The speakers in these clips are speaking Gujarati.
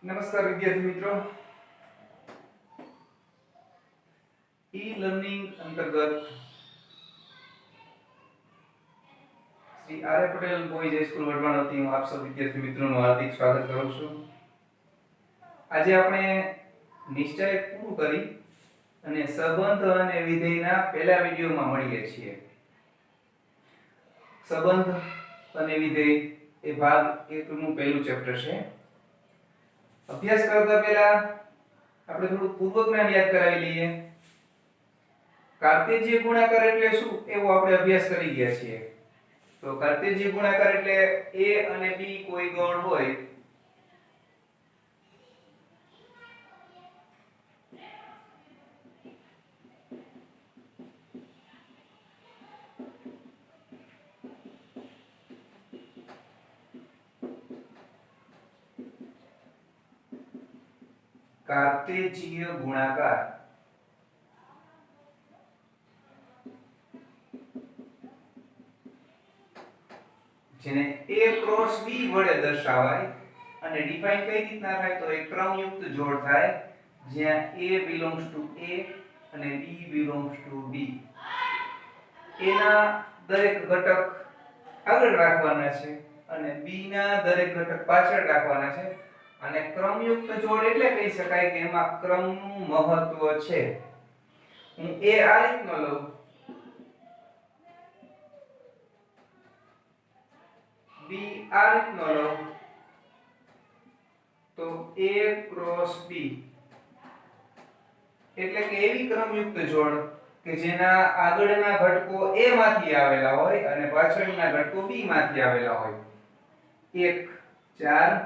નમસ્કાર વિદ્યાર્થી મિત્રો, ઈ લર્નિંગ અંતર્ગત શ્રી આર એ પટેલ બોયઝ હાઈસ્કૂલ વડવાણ વતી હું આપ સૌ વિદ્યાર્થી મિત્રોનું હાર્દિક સ્વાગત કરું છું. આજે આપણે નિશ્ચય પૂરું કરી અને સંબંધ અને વિધેયના પહેલા વિડિયોમાં મળીએ છીએ. સંબંધ અને વિધેય એ ભાગ 1 નું પહેલું ચેપ્ટર છે. અભ્યાસ કરતા પહેલા આપણે થોડું પૂર્વ જ્ઞાન યાદ કરાવી લઈએ. કાર્તેજીય ગુણાકાર એટલે શું એવો આપણે અભ્યાસ કરી ગયા છીએ. તો કાર્તેજીય ગુણાકાર એટલે a અને b કોઈ ગણ હોય કાર્તેજીય ગુણાકાર જેને a ક્રોસ b વડે દર્શાવાય અને ડિફાઇન કઈ રીતના થાય તો એક ક્રમયુક્ત જોડ થાય જ્યાં a belongs to a અને b belongs to b. a ના દરેક ઘટક આગળ રાખવાના છે અને b ના દરેક ઘટક પાછળ રાખવાના છે અને ક્રમયુક્ત જોડ એટલે કહી શકાય કે એમાં ક્રમનું મહત્વ છે. હું a આ રીતનો લઉં, b આ રીતનો લઉં તો a ક્રોસ b એટલે કે એવી ક્રમયુક્ત જોડ કે જેના આગળના ઘટકો a માંથી આવેલા હોય અને પાછળના ઘટકો b માંથી આવેલા હોય. 1 4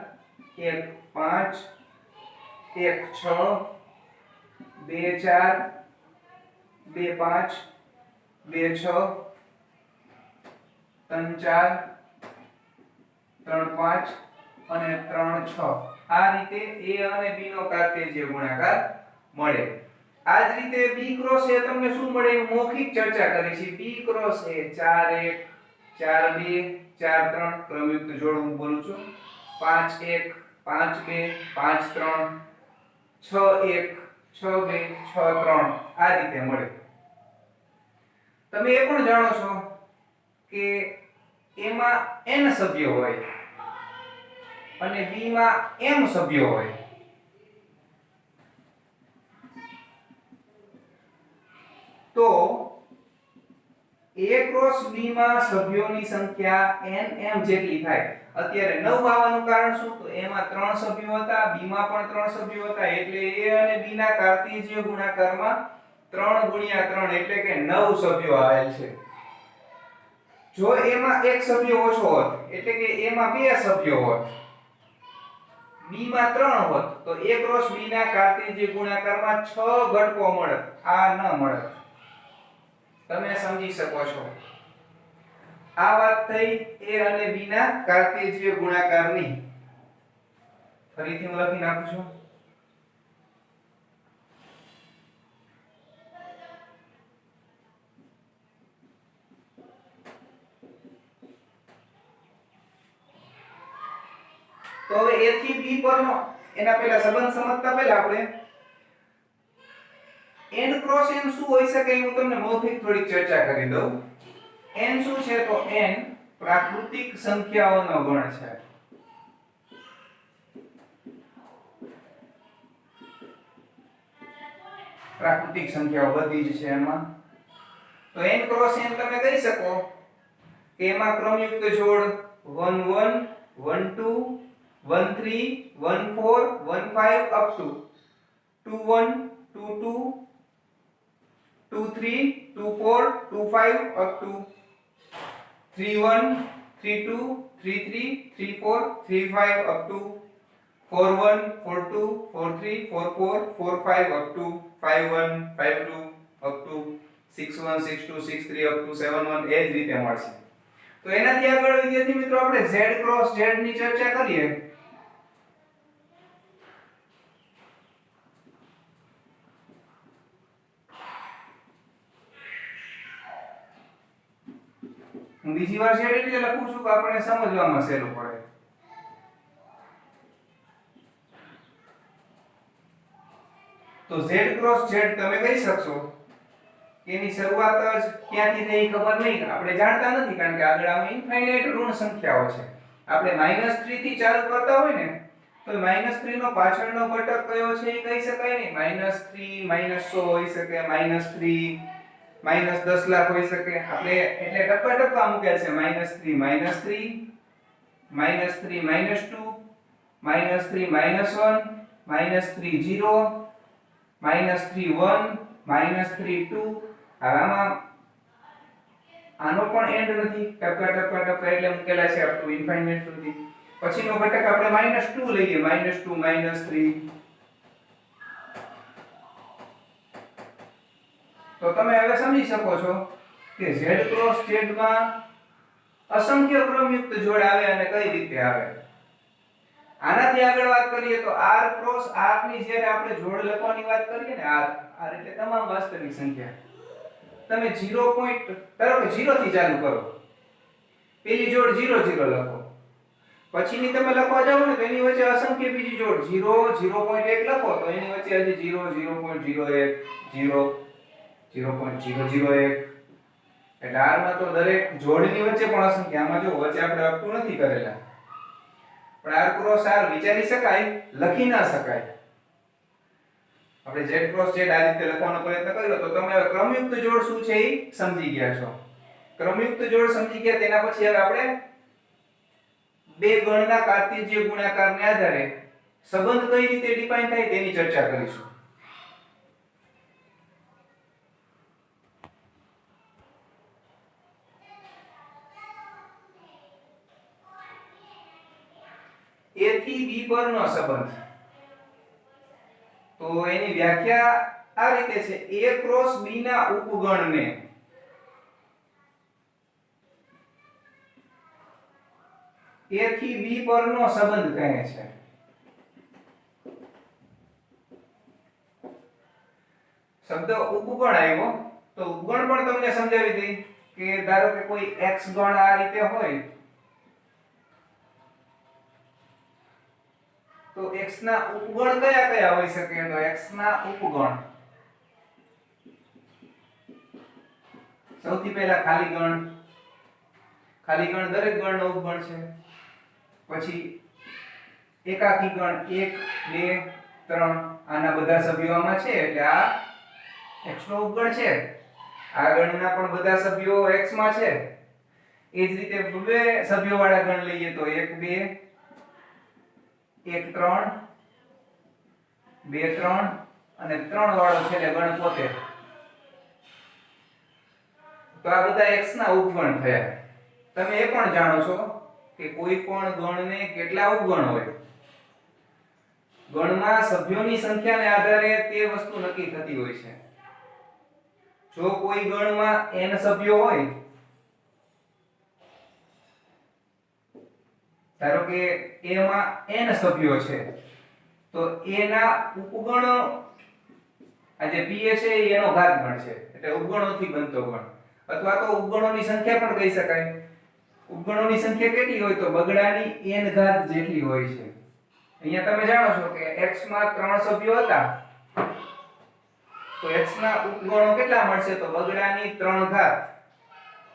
1 5 1 6 2 4 2 5 2 6 3 4 3 5 અને 3 6 આ રીતે a અને b નો કાર્તેજીય ગુણાકાર મળે. આ જ રીતે b ક્રોસ a તમને શું મળે એ મૌખિક ચર્ચા કરી છે. b ક્રોસ a 4 1 4 2 4 3 ક્રમયુક્ત જોડ હું બોલું છું. 5 1 5 2 5 3 6 1 6 2 6 3 આ રીતે મળે. તમે એ પણ જાણો છો કે એમાં n સભ્યો હોય અને b માં m સભ્યો હોય. તો a ક્રોસ b માં સભ્યોની સંખ્યા n m જેટલી થાય. અત્યારે 9 આવવાનું કારણ શું? તો a માં 3 સભ્યો હતા, b માં પણ 3 સભ્યો હતા એટલે a અને b ના કાર્તેજીય ગુણાકારમાં 3 ગુણ્યા 3 એટલે કે 9 સભ્યો આવેલ છે. જો a માં એક સભ્ય ઓછો હોત એટલે કે a માં બે સભ્યો હોત, b માં 3 હોત તો a ક્રોસ b ના કાર્તેજીય ગુણાકારમાં 6 ઘટકો મળત. આ ન મળત. તમે સમજી શકો છો. આ વાત થઈ a અને b ના કાર્તેજીય ગુણાકારની. ફરીથી હું લખી નાખું છું. તો હવે a થી b પરનો એના પહેલા સંબંધ સમજતા પહેલા આપણે n ક્રોસ n શું હોઈ શકે એ હું તમને મૌખિક થોડીક ચર્ચા કરી દઉં. n શું છે? તો n પ્રાકૃતિક સંખ્યાઓનો ગણ છે. પ્રાકૃતિક સંખ્યાઓ બધી જ છે એમાં. તો n ક્રોસ n તમે કહી શકો કે એમાં ક્રમયુક્ત જોડ 1 1 1 2 1 3 1 4 1 5 up to 2 1 2 2 2 3 2 4 2 5 up to 3 1 3 2 3 3 3 4 3 5 up to 4 1 4 2 4 3 4 4 4 5 up to 5 1 5 2 up to 6 1 6 2 6 3 up to 7 1 એ જ રીતે મળશે. તો એનાથી આગળ વિદ્યાર્થી મિત્રો આપણે z ક્રોસ z ની ચર્ચા કરીએ. હું બીજી વાર z એટલે લખું છું કે આપણે સમજવામાં સહેલું પડે. તો z ક્રોસ z તમે કહી શકશો કે એની શરૂઆત જ ક્યાંથી થઈ ખબર નહીં, આપણે જાણતા નથી કારણ કે આગળ આમાં ઇન્ફાઇનાઇટ ઋણ સંખ્યાઓ છે. આપણે -3 થી ચાલુ કરતા હોય ને તો -3 નો પાછળનો ઘટક કયો છે એ કહી શકાય નહીં. -3 -100 હોઈ શકે, -3 -10 લાખ હોઈ શકે. આપણે એટલે ટપકા ટપકા મૂકેલ છે -3 -3 -3 -2 -3 -1 -3 0 -3 1 -3 2. આમાં આનો પણ એન્ડ નથી, ટપકા ટપકા ટપકા એટલે મૂકેલા છે અપ ટુ ઇન્ફાઇનાઇટ સુધી. પછીનો ઘટક આપણે -2 લઈએ, -2 -3. તો તમે હવે સમજી શકો છો કે z ક્રોસ z માં અસંખ્ય ક્રમયુક્ત જોડ આવે અને કઈ રીતે આવે. આનાથી આગળ વાત કરીએ તો r ક્રોસ r ની જ્યારે આપણે જોડ લખવાની વાત કરીએ ને, r એટલે તમામ વાસ્તવિક સંખ્યા. તમે 0 પોઈન્ટ ધારો કે 0 થી ચાલુ કરો, પેલી જોડ 0 0 લખો, પછીની તમે લખવા જાવ ને તો એની વચ્ચે અસંખ્ય બીજી જોડ 0 0.1 લખો તો એની વચ્ચે હજી 0 0.01 0 0.001. એટલે r માં તો દરેક જોડની વચ્ચે પણ અસંખ્ય. આમાં જો વચ્ચે આપણે અપ ટુ નથી કરેલા, પણ r ક્રોસ r વિચારી શકાય, લખી ના શકાય. આપણે z ક્રોસ z આ રીતે લખવાનો પ્રયત્ન કર્યો તો તમે હવે ક્રમયુક્ત જોડ શું છે એ સમજી ગયા છો. ક્રમયુક્ત જોડ સમજી ગયા તેના પછી હવે આપણે બે ગણના કાર્તેજ્ય ગુણાકારને આધારે સંબંધ કઈ રીતે ડિફાઇન થાય તેની ચર્ચા કરીશું. a થી b પરનો સંબંધ. તો એની વ્યાખ્યા આ રીતે છે: a ક્રોસ b ના ઉપગણને a થી b પરનો સંબંધ કહે છે. શબ્દ ઉપગણ આવ્યો તો ઉપગણ પણ તમને સમજાવી દઈ કે ધારો કે કોઈ x ગણ આ રીતે હોય તો x ના ઉપગણ કયા કયા હોઈ શકે? તો x ના ઉપગણ સૌથી પહેલા ખાલી ગણ દરેક ગણનો ઉપગણ છે. પછી એકાકી ગણ 1 2 3 આના બધા સભ્યો આમાં છે એટલે આ x નો ઉપગણ છે. આ ગણના પણ બધા સભ્યો x માં છે. એ જ રીતે બે સભ્યો વાળા ગણ લઈએ તો 1 2 1 3 2 3 અને 3 વાળો છેલ્લે ગણ પોતે. તો આ બધા x ના ઉપગણ થયા. તમે એ પણ જાણો છો કે કોઈ પણ ગણને કેટલા ઉપગણ હોય. ગણમાં સભ્યોની સંખ્યાને આધારે તે વસ્તુ નક્કી થતી હોય છે. જો કોઈ ગણમાં n સભ્યો હોય, ધારો કે a માં n સભ્યો છે તો a ના ઉપગણ આ જે pa છે એનો ઘાત ગણ છે એટલે ઉપગણોથી બનતો ગણ, અથવા તો ઉપગણોની સંખ્યા પણ કહી શકાય. ઉપગણોની સંખ્યા કેટલી હોય તો બગડાની n ઘાત જેટલી હોય છે. અહીંયા તમે જાણો છો કે x માં 3 સભ્યો હતા તો x ના ઉપગણો કેટલા મળશે? તો બગડાની 3 ઘાત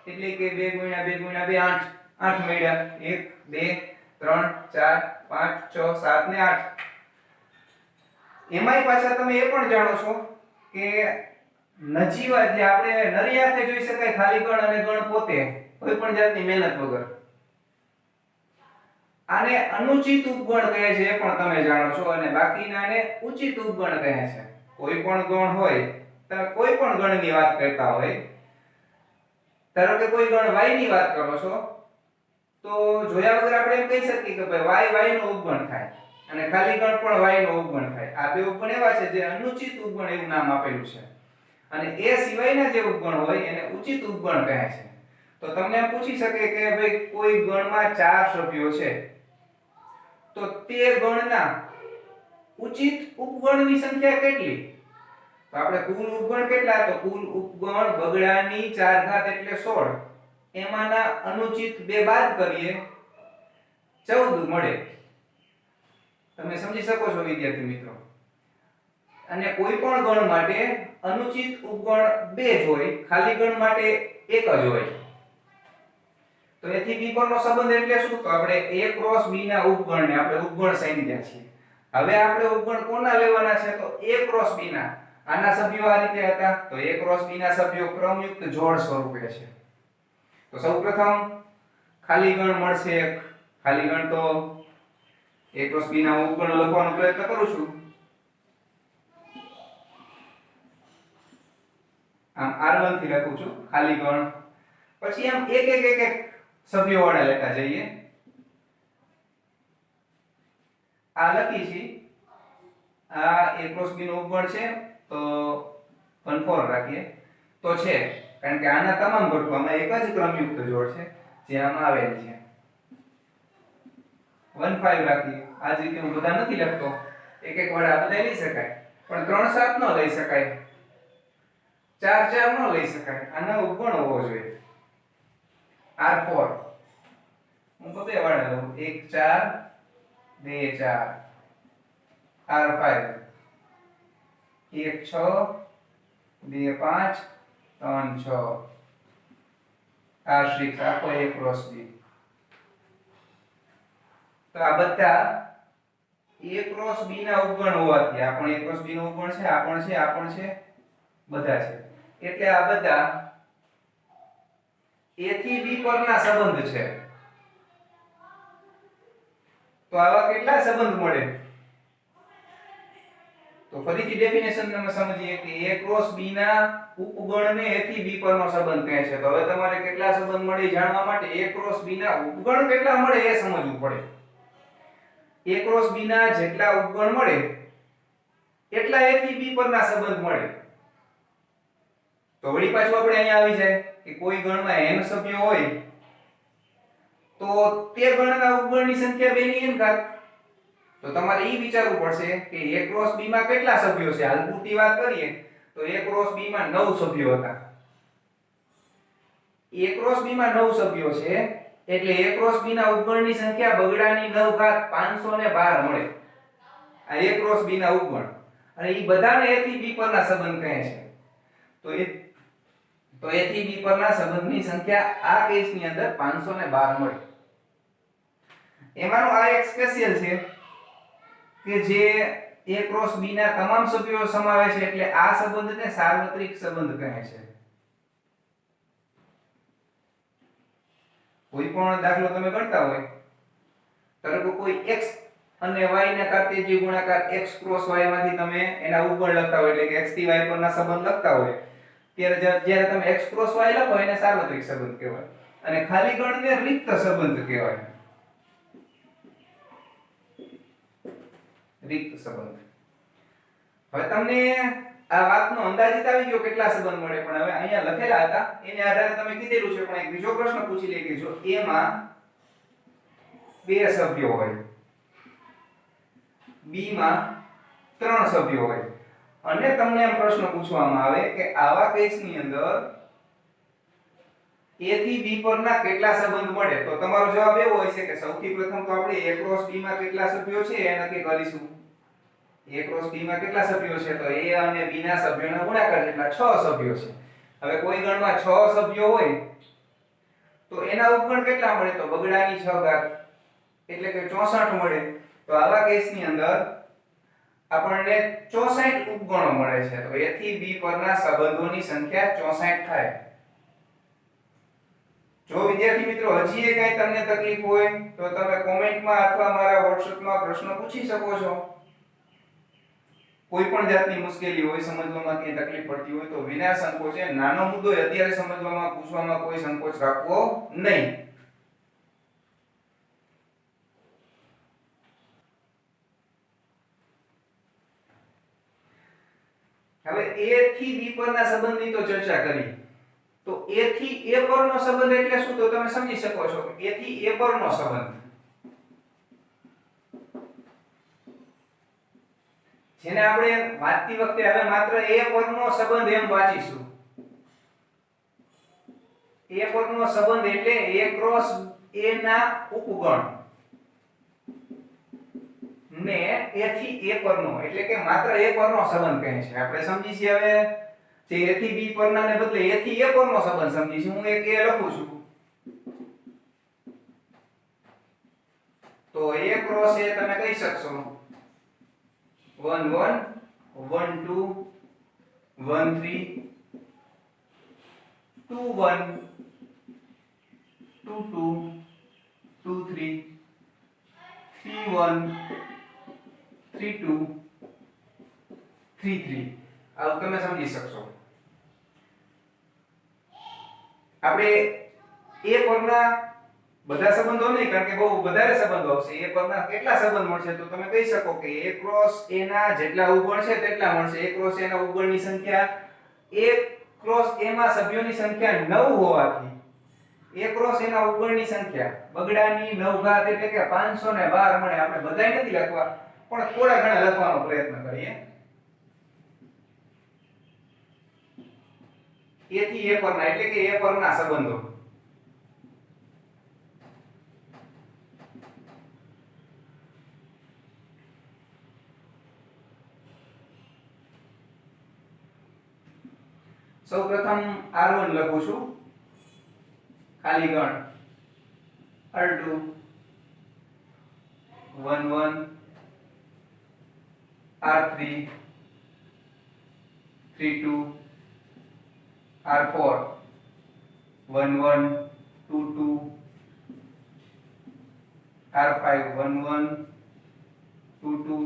એટલે કે 2 * 2 * 2 8 8 મળ્યા. 1 2 3 4 5 6 7 ને 8. એમાંય પાછા તમે એ પણ જાણો છો કે નજીવા જે આપણે નરી આંખે જોઈ શકાય ખાલી ગણ અને ગણ પોતે કોઈ પણ જાતની મહેનત વગર, આને અનુચિત ઉપગણ કહે છે એ પણ તમે જાણો છો. અને બાકીનાને ઉચિત ઉપગણ કહે છે. કોઈ પણ ગણ હોય, તમે કોઈ પણ ગણની વાત કરતા હોય, ધારો કે કોઈ ગણ y ની વાત કરો છો તો જોયા વગર આપણે એમ કહી શકીએ કે ભાઈ y નો ઉપગણ થાય અને ખાલી ગણ પણ y નો ઉપગણ થાય. આ બે ઉપગણ એવા છે જે અનુચિત ઉપગણ એવું નામ આપેલું છે. અને એ સિવાયના જે ઉપગણ હોય એને ઉચિત ઉપગણ કહે છે. તો તમને એમ પૂછી શકે કે ભાઈ કોઈ ગણમાં 4 સભ્યો છે તો તે ગણના ઉચિત ઉપગણની સંખ્યા કેટલી? તો આપણે કુલ ઉપગણ કેટલા? તો કુલ ઉપગણ બગડાની 4 ઘાત એટલે 16. એમાંના અનુચિત 2 બાદ કરીએ 14 મળે. તમે સમજી શકો છો વિદ્યાર્થી મિત્રો. અને કોઈ પણ ગણ માટે અનુચિત ઉપગણ 2 જ હોય, ખાલી ગણ માટે એક જ હોય. તો એથી b પરનો સંબંધ એટલે શું? તો આપણે a ક્રોસ b ના ઉપગણને આપણે ઉપગણ સંખ્યા છે. હવે આપણે ઉપગણ કોના લેવાના છે? તો a ક્રોસ b ના. આના સભ્યો આ રીતે હતા, તો a ક્રોસ b ના સભ્યો ક્રમયુક્ત જોડ સ્વરૂપે છે. તો સૌપ્રથમ ખાલી ગણ મળશે એક. ખાલી ગણ તો a ક્રોસ b ના ઉપગણ લખવાનો પ્રયત્ન કરું છું. આમ r1 થી લખું છું ખાલી ગણ. પછી આમ એક સભ્યો વાળા લેતા જઈએ. આ લખી છે, આ a ક્રોસ b નો ઉપગણ છે, તો 1 4 રાખીએ તો છે, કારણ કે આના તમામ ઘટકોમાં એક જ ક્રમયુક્ત જોડ છે જે આમાં આવેલ છે. 1 5 રાખીએ. આ જ રીતે હું બધા નથી લખતો, એક વાળા બધા લઈ શકાય, પણ 3 7 ન લઈ શકાય, 4 4 ન લઈ શકાય. આનો ઉપગણ હોવો જોઈએ. r4 હું બે વાળા લઉં, 1 4 2 4. r5 1 6 2 5 3 6. r6 આ કોઈ a ક્રોસ b. તો આ બધા a ક્રોસ b ના ઉપગણ હોવાથી આ પણ a ક્રોસ b નો ઉપગણ છે, આ પણ છે, આ પણ છે, બધા છે. એટલે આ બધા a થી b પરના સંબંધ છે. તો આવા કેટલા સંબંધ મળે? તો ફરીથી ડેફિનેશન તમે સમજીએ કે a ક્રોસ b ના ઉપગણને a થી b પરનો સંબંધ કહે છે. તો હવે તમારે કેટલા સંબંધ મળે જાણવા માટે a ક્રોસ b ના ઉપગણ કેટલા મળે એ સમજવું પડે. a ક્રોસ b ના જેટલા ઉપગણ મળે એટલા a થી b પરના સંબંધ મળે. તો વળી પાછું આપણે અહીંયા આવી જાય કે કોઈ ગણમાં n સભ્યો હોય તો તે ગણના ઉપગણની સંખ્યા 2 ની n ઘાત. તો તમારે એ વિચારવું પડશે કે a ક્રોસ b માં કેટલા સભ્યો છે. હાલ પૂરતી વાત કરીએ તો a ક્રોસ b માં 9 સભ્યો હતા. a ક્રોસ b માં 9 સભ્યો છે એટલે a ક્રોસ b ના ઉપગણની સંખ્યા બગડાની 9 ઘાત 512 મળે. આ a ક્રોસ b ના ઉપગણ, અને એ બધાને a થી b પરના સંબંધ કહે છે. તો a થી b પરના સંબંધની સંખ્યા આ કેસની અંદર 512 મળે. એમાંનો આ એક સ્પેશિયલ છે કે જે a ક્રોસ b ના તમામ સભ્યો સમાવે છે, એટલે આ સંબંધને સાર્વત્રિક સંબંધ કહે છે. કોઈ પણ દાખલો તમે ગણતા હોય, ધારો કે કોઈ x અને y ના કાર્તેજ્ય ગુણાકાર x ક્રોસ y માંથી તમે એના ઉપગણ લખતા હોય, એટલે કે x થી y પરના સંબંધ લખતા હોય, ત્યારે જ્યારે તમે x ક્રોસ y લખો એને સાર્વત્રિક સંબંધ કહેવાય, અને ખાલી ગણને રિક્ત સંબંધ કહેવાય. રિક્ત સંબંધ. હવે તમને આ વાતનો અંદાજિત આવી ગયો કેટલા સંબંધ મળે, પણ હવે અહીંયા લખેલા હતા એને આધારે તમે કીધેલું છે. પણ એક બીજો પ્રશ્ન પૂછી લઈએ કે જો a માં 2 સભ્યો હોય, b માં 3 સભ્યો હોય, અને તમને એમ પ્રશ્ન પૂછવામાં આવે કે આવા કેસની અંદર a થી b પરના કેટલા સંબંધ મળે, તો તમારો જવાબ એવો હોય છે કે સૌથી પ્રથમ તો આપણે a ક્રોસ b માં કેટલા સભ્યો છે એ નક્કી કરીશું. a ક્રોસ b માં કેટલા સભ્યો છે? તો a અને b ના સભ્યોના ગુણાકાર જેટલા 6 સભ્યો છે. હવે કોઈ ગણમાં 6 સભ્યો હોય તો એના ઉપગણ કેટલા મળે? તો બગડાની 6 ઘાત, એટલે કે 64 મળે. તો આવા કેસની અંદર આપણને 64 ઉપગણો મળે છે. તો a થી b પરના સંબંધોની સંખ્યા 64 થાય. જો વિદ્યાર્થી મિત્રો હજી એ કઈ તમને તકલીફ હોય તો તમે કોમેન્ટમાં અથવા મારા WhatsApp પ્રશ્ન પૂછી શકો છો. કોઈ પણ જાતની મુશ્કેલી હોય, સમજવામાં ક્યાંય તકલીફ પડતી હોય તો વિના સંકોચે નાનો મુદ્દો અત્યારે સમજવામાં પૂછવામાં કોઈ સંકોચ રાખવો નહીં. હવે a થી b પરના સંબંધની તો ચર્ચા કરી. તો a થી a પરનો સંબંધ એટલે શું? તો તમે સમજી શકો છો કે a થી a પરનો સંબંધ, જેને આપણે વાંચતી વખતે હવે માત્ર a પરનો સંબંધ એમ વાંચીશું. a પરનો સંબંધ એટલે a ક્રોસ a ના ઉપગણ ને a થી a પરનો એટલે કે માત્ર a પરનો સંબંધ કહે છે. આપણે સમજી છીએ હવે જે a થી b પરના ને બદલે a થી a પરનો સંબંધ સમજી છીએ. હું એક a લખું છું તો a ક્રોસ a તમે કહી શકશો 1 1 1 2 1 3 2 1 2 2 2 3 3 1 3 2 3 3 આવું તમે સમજી શકશો. આપણે a પરના બધા સંબંધો નહીં, કારણ કે બહુ વધારે સંબંધો આવશે. a પરના કેટલા સંબંધ મળશે તો તમે કહી શકો કે a ક્રોસ a ના જેટલા ઉગણ છે તેટલા મળશે. a ક્રોસ a ના ઉગણની સંખ્યા a ક્રોસ a માં સભ્યોની સંખ્યા 9 હોવાથી a ક્રોસ a ના ઉગણની સંખ્યા બગડાની 9 ઘાત એટલે કે 512 મળે. આપણે બધાય નથી લખવા પણ થોડા ઘણા લખવાનો પ્રયત્ન કરીએ. a થી a પરના એટલે કે a પરના સંબંધો. સૌપ્રથમ r1 લખું છું ખાલી ગણ r2 1 1 r3 3 2 r4 1 1 2 2 r5 1 1 2 2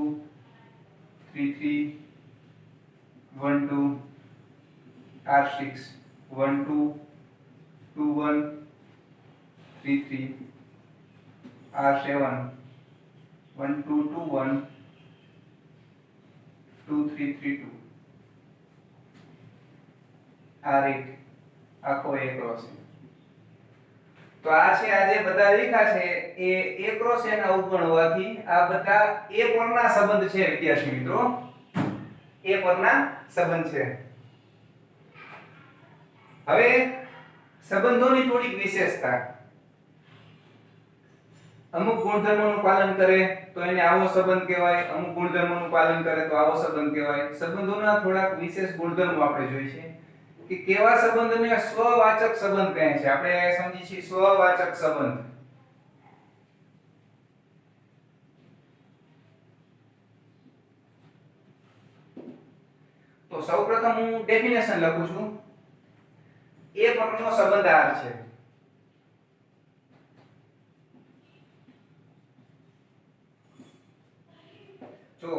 3 3 1 2 r6 1 2 2 1 3 3 r7 1 2 2 1 2 3 3 2 r8 આખો a ક્રોસ a. તો આ છે આ જે બધા રેખા છે એ a ક્રોસ a ના ઉગણ હોવાથી આ બધા a પરના સંબંધ છે. વિદ્યાર્થી મિત્રો a પરના સંબંધ છે. હવે સંબંધોની થોડીક વિશેષતા. અમુક ગુણધર્મોનું પાલન કરે તો એને આવો સંબંધ કહેવાય, અમુક ગુણધર્મોનું પાલન કરે તો આવો સંબંધ કહેવાય. સંબંધોના થોડાક વિશેષ ગુણધર્મો આપણે જોઈ છે કે કેવા સંબંધને સ્વવાચક સંબંધ કહે છે. આપણે સમજી છીએ સ્વવાચક સંબંધ. તો સૌપ્રથમ હું ડેફિનેશન લખું છું. a પરનો સંબંધ r છે. જો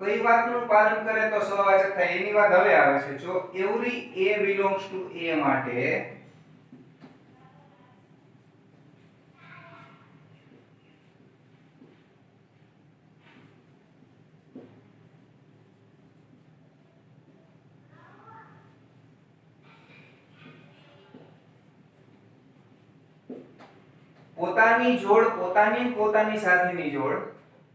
કઈ વાતનું પાલન કરે તો સ્વવાચક થાય એની વાત હવે આવે છે. જો every a belongs to a માટે પોતાની જોડ પોતાની સાથેની જોડ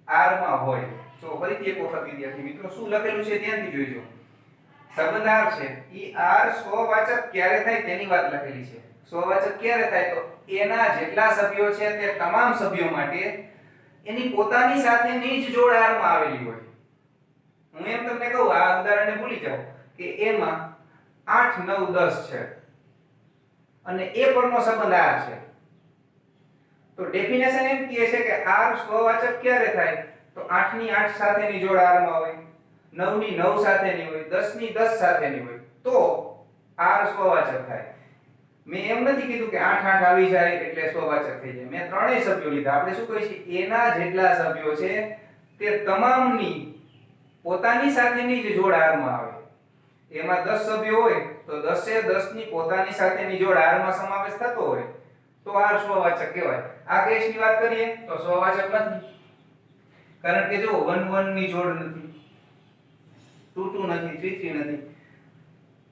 r માં હોય. તો ફરીથી એક વખત વિદ્યાર્થી મિત્રો શું લખેલું છે ધ્યાનથી જોઈજો. સંબંધ r છે ઈ r સ્વવાચક ક્યારે થાય તેની વાત લખેલી છે. સ્વવાચક ક્યારે થાય તો એના જેટલા સભ્યો છે તે તમામ સભ્યો માટે એની પોતાની સાથેની જ જોડ r માં આવેલી હોય. હું એમ તમને કહું આ ઉદાહરણને ભૂલી જાઓ કે એમાં 8 9 10 છે અને a પરનો સંબંધ r છે. તો ડેફિનેશન એમ કહે છે કે r સ્વવાચક ક્યારે થાય તો 8 ની 8 સાથેની જોડ r માં હોય, 9 ની 9 સાથેની હોય, 10 ની 10 સાથેની હોય તો r સ્વવાચક થાય. મેં એમ નથી કીધું કે 8 8 આવી જાય એટલે સ્વવાચક થઈ જાય. મેં ત્રણેય સભ્યો લીધા. આપણે શું કહીએ છીએ એના જેટલા સભ્યો છે તે તમામની પોતાની સાથેની જ જોડ r માં આવે. એમાં 10 સભ્યો હોય તો 10 એ 10 ની પોતાની સાથેની જોડ r માં સમાવેશ થતો હોય તો r સ્વવાચક કહેવાય. આ કેસની વાત કરીએ તો સ્વવાચક નથી. કારણ કે જો 1 1 ની જોડ નથી, 2 2 નથી, 3 3 નથી.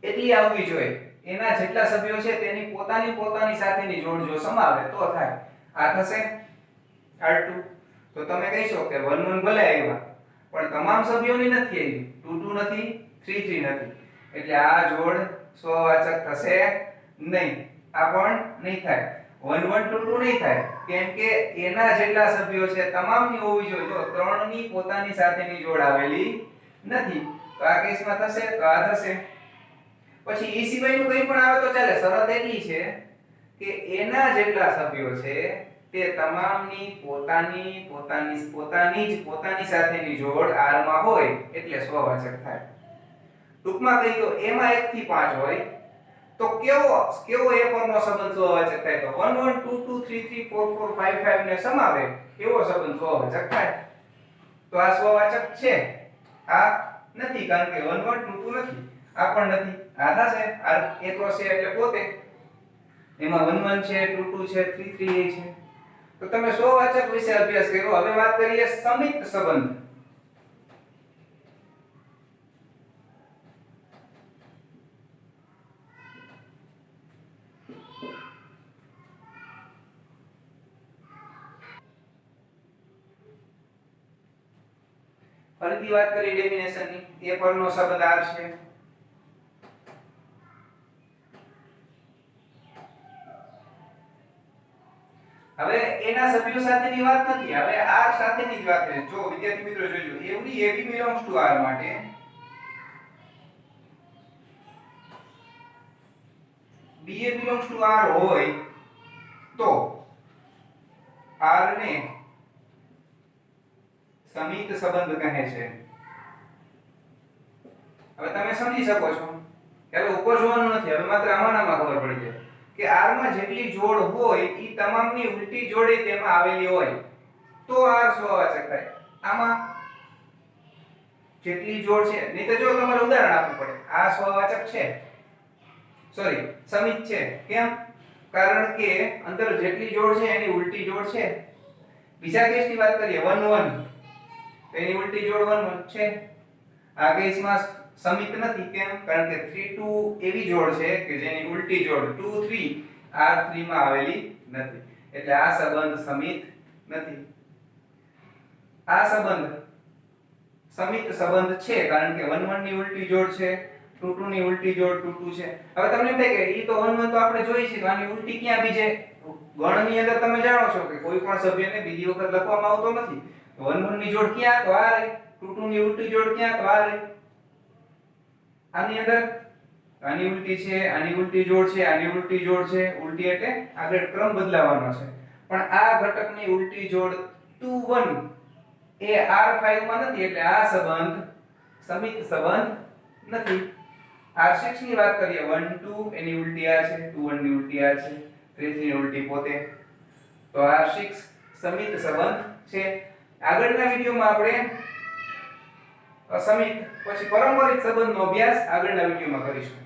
એટલી આવવી જોઈએ. એના જેટલા સભ્યો છે તેની પોતાની સાથેની જોડ જો સમાવે તો થાય. આ થશે r2. તો તમે કહીશો કે 1 1 ભલે આવ્યા પણ તમામ સભ્યોની નથી આવી, 2 2 નથી, 3 3 નથી. એટલે આ જોડ સ્વવાચક થશે નહીં. આ પણ નહીં થાય. 1 1 2 2 નહીં થાય, કેમ કે એના જેટલા સભ્યો છે તમામની હોવી જોઈએ. જો 3 ની પોતાની સાથેની જોડ આવેલી નથી તો આ કેસમાં થશે, તો આ થશે. પછી ઈ સિવાયનું કંઈ પણ આવે તો ચાલે. શરત એટલી છે કે એના જેટલા સભ્યો છે તે તમામની પોતાની સાથેની જોડ R માં હોય એટલે સ્વવાચક થાય. ટૂંકમાં કહી દો એમાં 1 થી 5 હોય તો કેવો એ પરનો સંબંધ સ્વવાચક થાય? તો 1 1 2 2 3 3 4 4 5 5 ને સમાવે એવો સંબંધ સ્વવાચક થાય. તો આ સ્વવાચક છે, આ નથી, કારણ કે 1 1 2 2 નથી, આ પણ નથી. આ થશે આ એકરો છે એટલે પોતે, એમાં 1 1 છે, 2 2 છે, 3 3 છે. તો તમે સ્વવાચક વિશે અભ્યાસ કર્યો. હવે વાત કરીએ સમિત સંબંધ. ફરીથી વાત કરી ડેફિનેશનની. એ પરનો સંબંધ R છે. હવે એના સભ્યો સાથેની વાત નથી, હવે R સાથેની જ વાત છે. જો વિદ્યાર્થી મિત્રો જોજો, every AB belongs to R માટે BA belongs to R હોય તો R ને સમિત સંબંધ કહે છે. હવે તમે સમજી શકો છો કે હવે ઉપર જોવાનું નથી, હવે માત્ર આમાં ખબર પડી જાય કે R માં જેટલી જોડ હોય ઈ તમામની ઉલટી જોડે તેમાં આવેલી હોય તો R સ્વવાચક થાય. આમાં જેટલી જોડ છે, નહીં તો જો તમારે ઉદાહરણ આપવું પડે. આ સ્વવાચક છે, સોરી સમિત છે. કેમ? કારણ કે અંદર જેટલી જોડ છે એની ઉલટી જોડ છે. બીજા કેસની વાત કરીએ 1 1, એની ઉલટી જોડ 1 1 છે. આ કેસમાં સમિત નથી. કેમ? કારણ કે 3 2 એવી જોડ છે કે જેની ઉલટી જોડ 2 3 R3 માં આવેલી નથી, એટલે આ સંબંધ સમિત નથી. આ સંબંધ સમિત સંબંધ છે કારણ કે 1 1 ની ઉલટી જોડ છે, 2 2 ની ઉલટી જોડ 2 2 છે. હવે તમને એમ થાય કે ઈ તો 1 1 તો આપણે જોઈ છે, તો આની ઉલટી ક્યાં બીજે? ગણની અંદર તમે જાણો છો કે કોઈ પણ સભ્યને બીજી વખત લખવામાં આવતો નથી. 1 1 ની જોડ ક્યાં? તો આ રહી. 2 2 ની ઉલટી જોડ ક્યાં? તો આ રહી. આની અંદર આની ઉલટી છે, આની ઉલટી જોડ છે, આની ઉલટી જોડ છે. ઉલટી એટલે આગળ ક્રમ બદલાવાનો છે. પણ આ ઘટકની ઉલટી જોડ 2 1 એ R5 માં નથી, એટલે આ સંબંધ સમિત સંબંધ નથી. R6 ની વાત કરીએ 1 2 એની ઉલટી આ છે, 2 1 ની ઉલટી આ છે, 3 3 ની ઉલટી પોતે, તો R6 સમિત સંબંધ છે. આગળના વિડિયોમાં આપણે સમિત પછી પરંપરિત સંબંધનો અભ્યાસ આગળના વિડિયોમાં કરીશું.